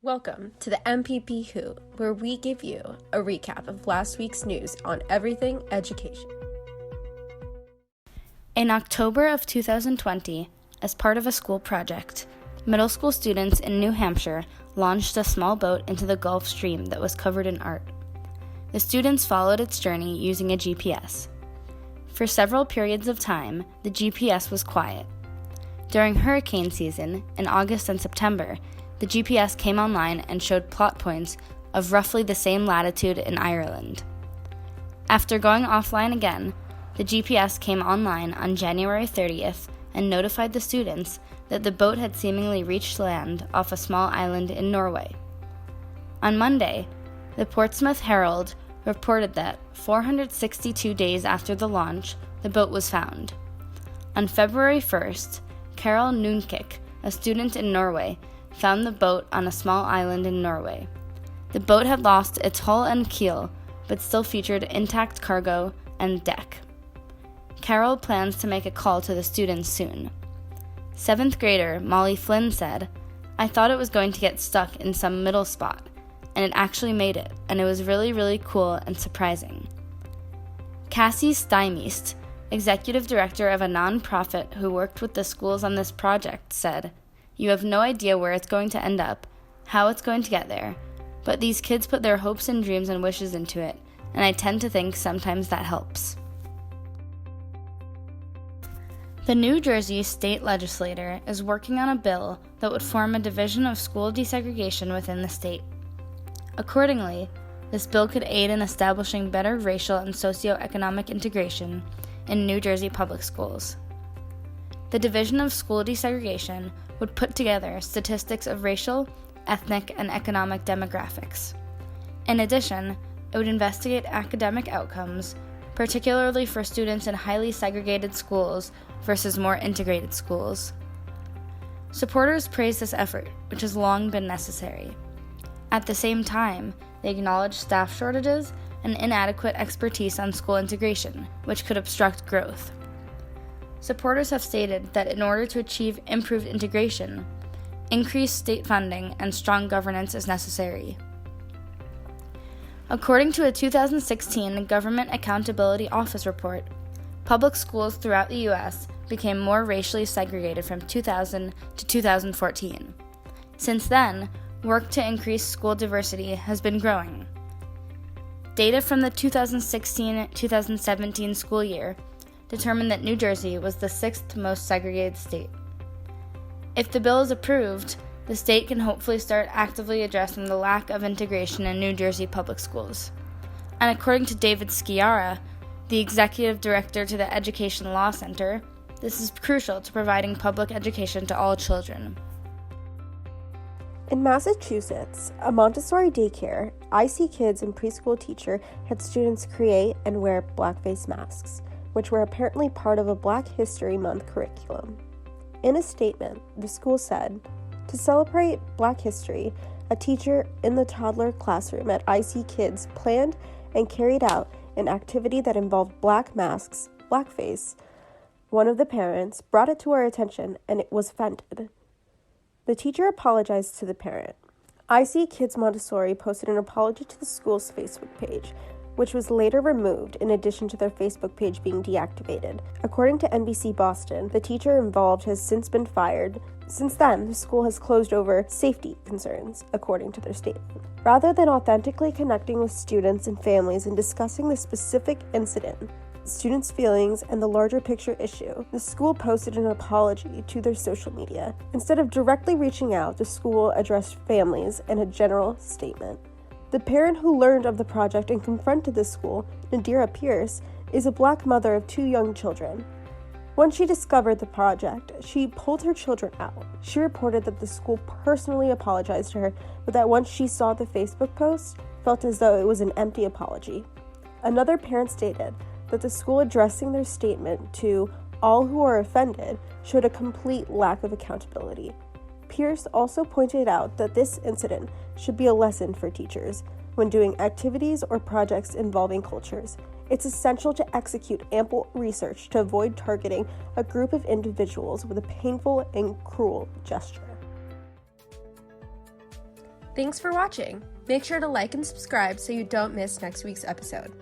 Welcome to the MPP Hoot, where we give you a recap of last week's news on everything education. In October of 2020, as part of a school project, middle school students in New Hampshire launched a small boat into the Gulf Stream that was covered in art. The students followed its journey using a GPS. For several periods of time, the GPS was quiet. During hurricane season, in August and September, the GPS came online and showed plot points of roughly the same latitude in Ireland. After going offline again, the GPS came online on January 30th and notified the students that the boat had seemingly reached land off a small island in Norway. On Monday, the Portsmouth Herald reported that 462 days after the launch, the boat was found. On February 1st, Carol Nunkik, a student in Norway, found the boat on a small island in Norway. The boat had lost its hull and keel, but still featured intact cargo and deck. Carol plans to make a call to the students soon. 7th grader Molly Flynn said, "I thought it was going to get stuck in some middle spot, and it actually made it, and it was really, really cool and surprising." Cassie Stymiest, executive director of a nonprofit who worked with the schools on this project, said, "You have no idea where it's going to end up, how it's going to get there, but these kids put their hopes and dreams and wishes into it, and I tend to think sometimes that helps." The New Jersey State Legislature is working on a bill that would form a Division of School Desegregation within the state. Accordingly, this bill could aid in establishing better racial and socioeconomic integration in New Jersey public schools. The Division of School Desegregation would put together statistics of racial, ethnic, and economic demographics. In addition, it would investigate academic outcomes, particularly for students in highly segregated schools versus more integrated schools. Supporters praise this effort, which has long been necessary. At the same time, they acknowledge staff shortages and inadequate expertise on school integration, which could obstruct growth. Supporters have stated that in order to achieve improved integration, increased state funding and strong governance is necessary. According to a 2016 Government Accountability Office report, public schools throughout the U.S. became more racially segregated from 2000 to 2014. Since then, work to increase school diversity has been growing. Data from the 2016-2017 school year determined that New Jersey was the 6th most segregated state. If the bill is approved, the state can hopefully start actively addressing the lack of integration in New Jersey public schools. And according to David Sciarra, the executive director to the Education Law Center, this is crucial to providing public education to all children. In Massachusetts, a Montessori daycare, IC Kids and preschool teacher had students create and wear blackface masks, which were apparently part of a Black History Month curriculum. In a statement, the school said, "To celebrate Black history, a teacher in the toddler classroom at IC Kids planned and carried out an activity that involved black masks, blackface. One of the parents brought it to our attention and it was offended. The teacher apologized to the parent. IC Kids Montessori posted an apology to the school's Facebook page, which was later removed in addition to their Facebook page being deactivated. According to NBC Boston, the teacher involved has since been fired. Since then, the school has closed over safety concerns, according to their statement. Rather than authentically connecting with students and families and discussing the specific incident, students' feelings, and the larger picture issue, the school posted an apology to their social media. Instead of directly reaching out, the school addressed families in a general statement. The parent who learned of the project and confronted the school, Nadira Pierce, is a Black mother of 2 young children. Once she discovered the project, she pulled her children out. She reported that the school personally apologized to her, but that once she saw the Facebook post, felt as though it was an empty apology. Another parent stated that the school addressing their statement to all who are offended showed a complete lack of accountability. Pierce also pointed out that this incident should be a lesson for teachers when doing activities or projects involving cultures. It's essential to execute ample research to avoid targeting a group of individuals with a painful and cruel gesture. Thanks for watching. Make sure to like and subscribe so you don't miss next week's episode.